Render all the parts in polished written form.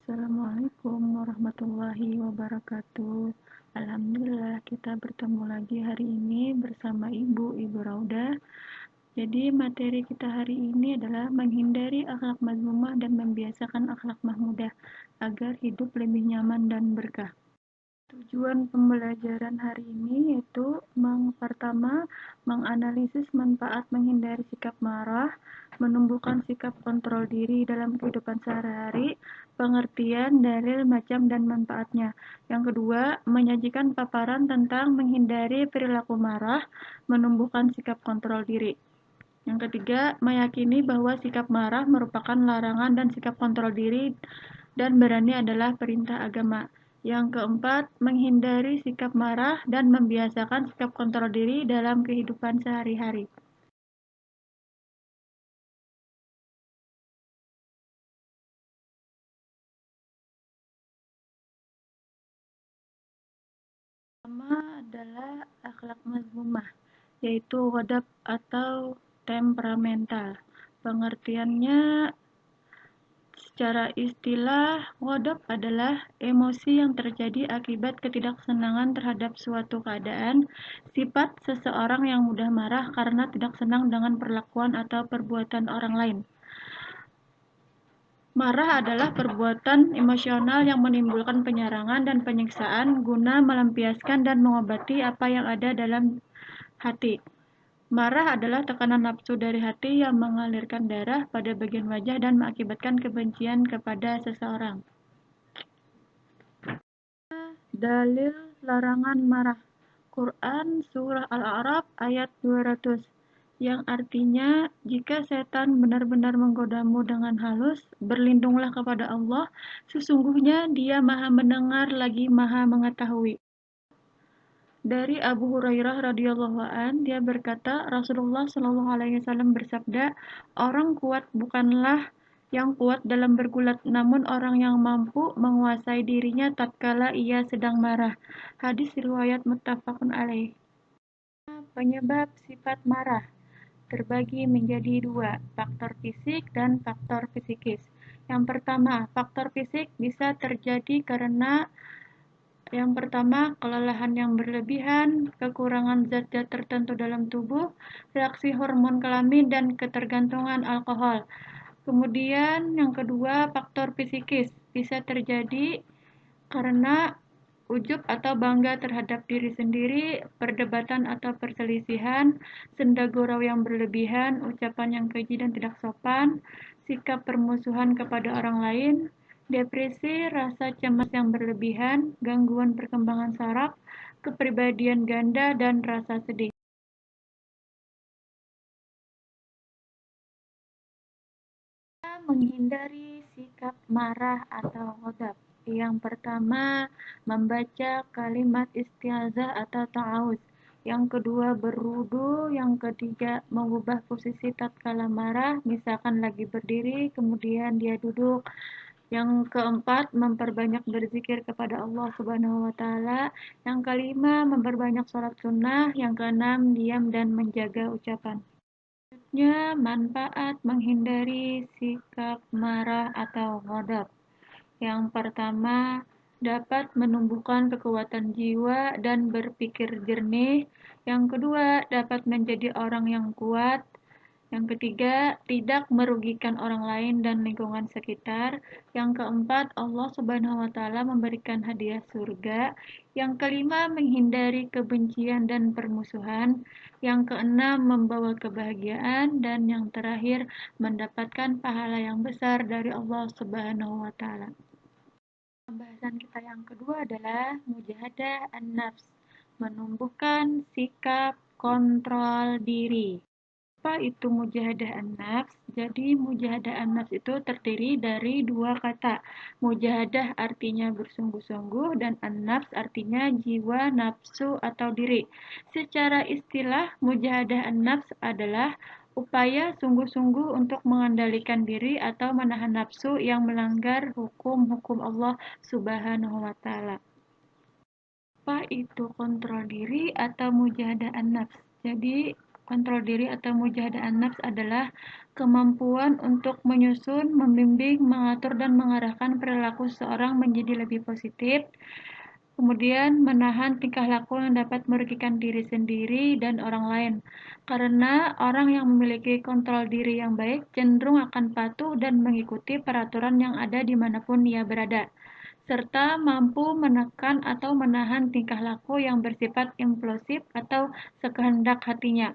Assalamualaikum warahmatullahi wabarakatuh. Alhamdulillah kita bertemu lagi hari ini bersama Ibu Rauda. Jadi materi kita hari ini adalah menghindari akhlak mazmumah dan membiasakan akhlak mahmudah agar hidup lebih nyaman dan berkah. Tujuan pembelajaran hari ini yaitu pertama, menganalisis manfaat menghindari sikap marah, menumbuhkan sikap kontrol diri dalam kehidupan sehari-hari, pengertian, dalil, macam, dan manfaatnya. Yang kedua, menyajikan paparan tentang menghindari perilaku marah, menumbuhkan sikap kontrol diri. Yang ketiga, meyakini bahwa sikap marah merupakan larangan dan sikap kontrol diri dan berani adalah perintah agama. Yang keempat, menghindari sikap marah dan membiasakan sikap kontrol diri dalam kehidupan sehari-hari. Pertama adalah akhlak mazmumah, yaitu ghadab atau temperamental. Pengertiannya secara istilah, ghadab adalah emosi yang terjadi akibat ketidaksenangan terhadap suatu keadaan, sifat seseorang yang mudah marah karena tidak senang dengan perlakuan atau perbuatan orang lain. Marah adalah perbuatan emosional yang menimbulkan penyerangan dan penyiksaan guna melampiaskan dan mengobati apa yang ada dalam hati. Marah adalah tekanan nafsu dari hati yang mengalirkan darah pada bagian wajah dan mengakibatkan kebencian kepada seseorang. Dalil larangan marah. Quran Surah Al-A'raf ayat 200, yang artinya, jika setan benar-benar menggodamu dengan halus, berlindunglah kepada Allah, sesungguhnya Dia Maha Mendengar lagi Maha Mengetahui. Dari Abu Hurairah radhiyallahu an, dia berkata, Rasulullah shallallahu alaihi wasallam bersabda, orang kuat bukanlah yang kuat dalam bergulat, namun orang yang mampu menguasai dirinya tatkala ia sedang marah. Hadis riwayat muttafaqun alaih. Penyebab sifat marah terbagi menjadi dua, faktor fisik dan faktor psikis. Yang pertama, faktor fisik bisa terjadi karena yang pertama, kelelahan yang berlebihan, kekurangan zat-zat tertentu dalam tubuh, reaksi hormon kelamin, dan ketergantungan alkohol. Kemudian yang kedua, faktor psikis bisa terjadi karena ujub atau bangga terhadap diri sendiri, perdebatan atau perselisihan, senda gurau yang berlebihan, ucapan yang keji dan tidak sopan, sikap permusuhan kepada orang lain, depresi, rasa cemas yang berlebihan, gangguan perkembangan saraf, kepribadian ganda, dan rasa sedih. Menghindari sikap marah atau ghadab. Yang pertama, membaca kalimat isti'azah atau ta'awuz. Yang kedua, berwudu. Yang ketiga, mengubah posisi tatkala marah, misalkan lagi berdiri, kemudian dia duduk. Yang keempat, memperbanyak berzikir kepada Allah Subhanahu wa taala. Yang kelima, memperbanyak sholat sunnah. Yang keenam, diam dan menjaga ucapan. Selanjutnya, manfaat menghindari sikap marah atau ghadab. Yang pertama, dapat menumbuhkan kekuatan jiwa dan berpikir jernih. Yang kedua, dapat menjadi orang yang kuat. Yang ketiga, tidak merugikan orang lain dan lingkungan sekitar. Yang keempat, Allah Subhanahu wa taala memberikan hadiah surga. Yang kelima, menghindari kebencian dan permusuhan. Yang keenam, membawa kebahagiaan, dan yang terakhir, mendapatkan pahala yang besar dari Allah Subhanahu wa taala. Pembahasan kita yang kedua adalah mujahadah an-nafs, menumbuhkan sikap kontrol diri. Apa itu mujahadah an-nafs? Jadi mujahadah an-nafs itu terdiri dari dua kata. Mujahadah artinya bersungguh-sungguh dan an-nafs artinya jiwa, nafsu atau diri. Secara istilah, mujahadah an-nafs adalah upaya sungguh-sungguh untuk mengendalikan diri atau menahan nafsu yang melanggar hukum-hukum Allah Subhanahu wa taala. Apa itu kontrol diri atau mujahadah an-nafs? Jadi kontrol diri atau mujahadah an-nafs adalah kemampuan untuk menyusun, membimbing, mengatur, dan mengarahkan perilaku seseorang menjadi lebih positif, kemudian menahan tingkah laku yang dapat merugikan diri sendiri dan orang lain. Karena orang yang memiliki kontrol diri yang baik cenderung akan patuh dan mengikuti peraturan yang ada dimanapun ia berada, serta mampu menekan atau menahan tingkah laku yang bersifat impulsif atau sekehendak hatinya.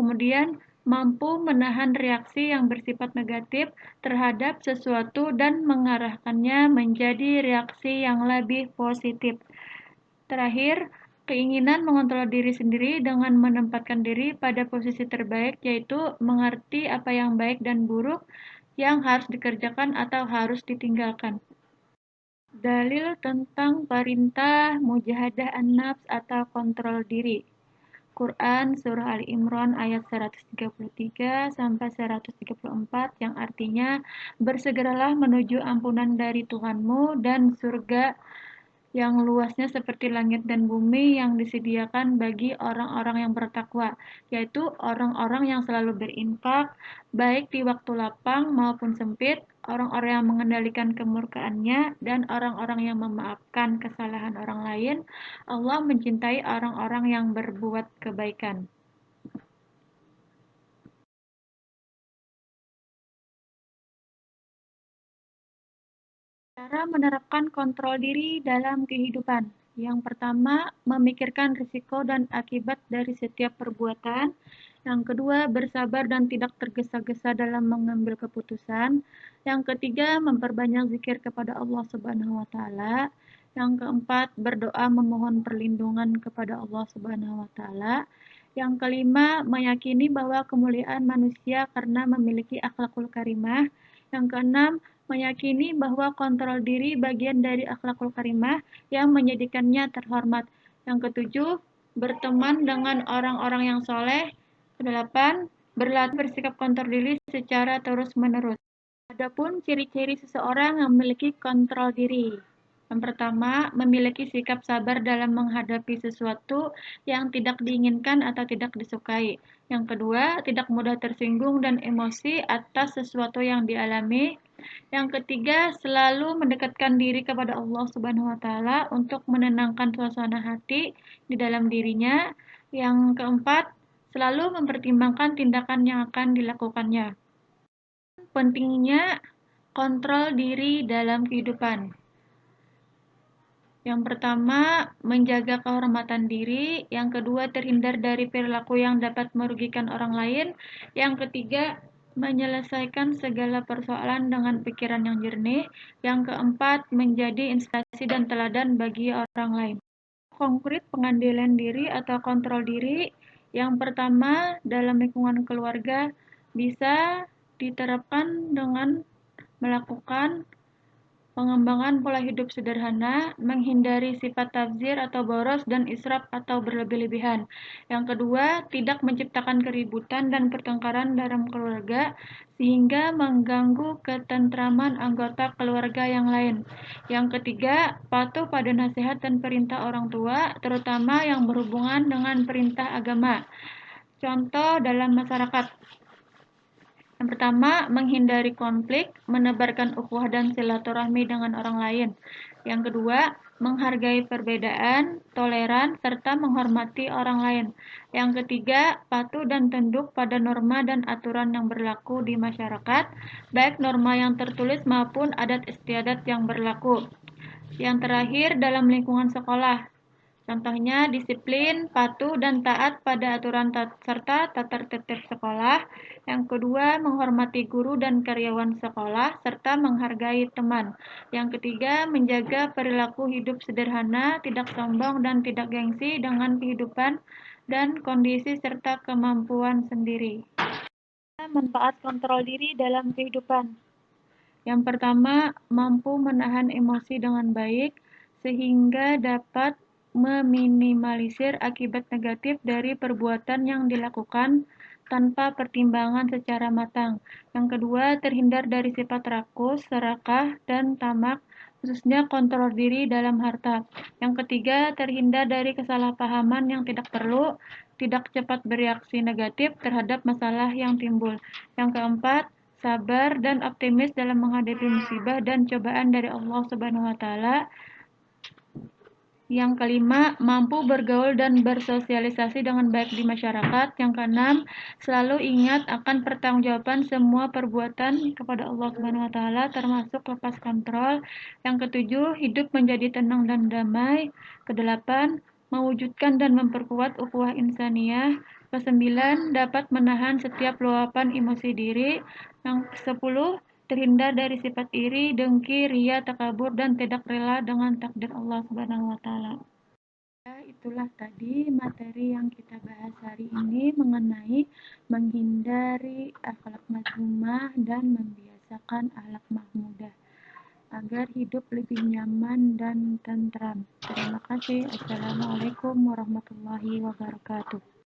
Kemudian, mampu menahan reaksi yang bersifat negatif terhadap sesuatu dan mengarahkannya menjadi reaksi yang lebih positif. Terakhir, keinginan mengontrol diri sendiri dengan menempatkan diri pada posisi terbaik, yaitu mengerti apa yang baik dan buruk yang harus dikerjakan atau harus ditinggalkan. Dalil tentang perintah mujahadah an-nafs atau kontrol diri. Quran Surah Ali Imran ayat 133 sampai 134 yang artinya bersegeralah menuju ampunan dari Tuhanmu dan surga yang luasnya seperti langit dan bumi yang disediakan bagi orang-orang yang bertakwa, yaitu orang-orang yang selalu berinfak, baik di waktu lapang maupun sempit, orang-orang yang mengendalikan kemurkaannya, dan orang-orang yang memaafkan kesalahan orang lain. Allah mencintai orang-orang yang berbuat kebaikan. Cara menerapkan kontrol diri dalam kehidupan. Yang pertama, memikirkan risiko dan akibat dari setiap perbuatan. Yang kedua, bersabar dan tidak tergesa-gesa dalam mengambil keputusan. Yang ketiga, memperbanyak zikir kepada Allah Subhanahu wa taala. Yang keempat, berdoa memohon perlindungan kepada Allah Subhanahu wa taala. Yang kelima, meyakini bahwa kemuliaan manusia karena memiliki akhlakul karimah. Yang keenam, meyakini bahwa kontrol diri bagian dari akhlakul karimah yang menjadikannya terhormat. Yang ketujuh, berteman dengan orang-orang yang soleh. Kedelapan, berlatih bersikap kontrol diri secara terus-menerus. Adapun ciri-ciri seseorang yang memiliki kontrol diri. Yang pertama, memiliki sikap sabar dalam menghadapi sesuatu yang tidak diinginkan atau tidak disukai. Yang kedua, tidak mudah tersinggung dan emosi atas sesuatu yang dialami. Yang ketiga, selalu mendekatkan diri kepada Allah Subhanahu wa taala untuk menenangkan suasana hati di dalam dirinya. Yang keempat, selalu mempertimbangkan tindakan yang akan dilakukannya. Pentingnya kontrol diri dalam kehidupan. Yang pertama, menjaga kehormatan diri. Yang kedua, terhindar dari perilaku yang dapat merugikan orang lain. Yang ketiga, menyelesaikan segala persoalan dengan pikiran yang jernih. Yang keempat, menjadi inspirasi dan teladan bagi orang lain. Konkret pengandilan diri atau kontrol diri. Yang pertama, dalam lingkungan keluarga bisa diterapkan dengan melakukan pengembangan pola hidup sederhana, menghindari sifat tabdzir atau boros dan israf atau berlebih-lebihan. Yang kedua, tidak menciptakan keributan dan pertengkaran dalam keluarga sehingga mengganggu ketentraman anggota keluarga yang lain. Yang ketiga, patuh pada nasihat dan perintah orang tua, terutama yang berhubungan dengan perintah agama. Contoh dalam masyarakat. Yang pertama, menghindari konflik, menebarkan ukhuwah dan silaturahmi dengan orang lain. Yang kedua, menghargai perbedaan, toleran, serta menghormati orang lain. Yang ketiga, patuh dan tunduk pada norma dan aturan yang berlaku di masyarakat, baik norma yang tertulis maupun adat istiadat yang berlaku. Yang terakhir, dalam lingkungan sekolah. Contohnya disiplin, patuh, dan taat pada aturan serta tata tertib sekolah. Yang kedua, menghormati guru dan karyawan sekolah, serta menghargai teman. Yang ketiga, menjaga perilaku hidup sederhana, tidak sombong, dan tidak gengsi dengan kehidupan dan kondisi serta kemampuan sendiri. Manfaat kontrol diri dalam kehidupan. Yang pertama, mampu menahan emosi dengan baik, sehingga dapat meminimalisir akibat negatif dari perbuatan yang dilakukan tanpa pertimbangan secara matang. Yang kedua, terhindar dari sifat rakus, serakah, dan tamak, khususnya kontrol diri dalam harta. Yang ketiga, terhindar dari kesalahpahaman yang tidak perlu, tidak cepat bereaksi negatif terhadap masalah yang timbul. Yang keempat, sabar dan optimis dalam menghadapi musibah dan cobaan dari Allah Subhanahu wa taala. Yang kelima, mampu bergaul dan bersosialisasi dengan baik di masyarakat. Yang keenam, selalu ingat akan pertanggungjawaban semua perbuatan kepada Allah Subhanahu wa taala termasuk lepas kontrol. Yang ketujuh, hidup menjadi tenang dan damai. Kedelapan, mewujudkan dan memperkuat ukhuwah insaniyah. Kesembilan, dapat menahan setiap luapan emosi diri. Yang kesepuluh, terhindar dari sifat iri, dengki, ria, takabur, dan tidak rela dengan takdir Allah Subhanahu wa taala. Ya, itulah tadi materi yang kita bahas hari ini mengenai menghindari akhlak mazmumah dan membiasakan akhlak mahmudah agar hidup lebih nyaman dan tentram. Terima kasih. Assalamualaikum warahmatullahi wabarakatuh.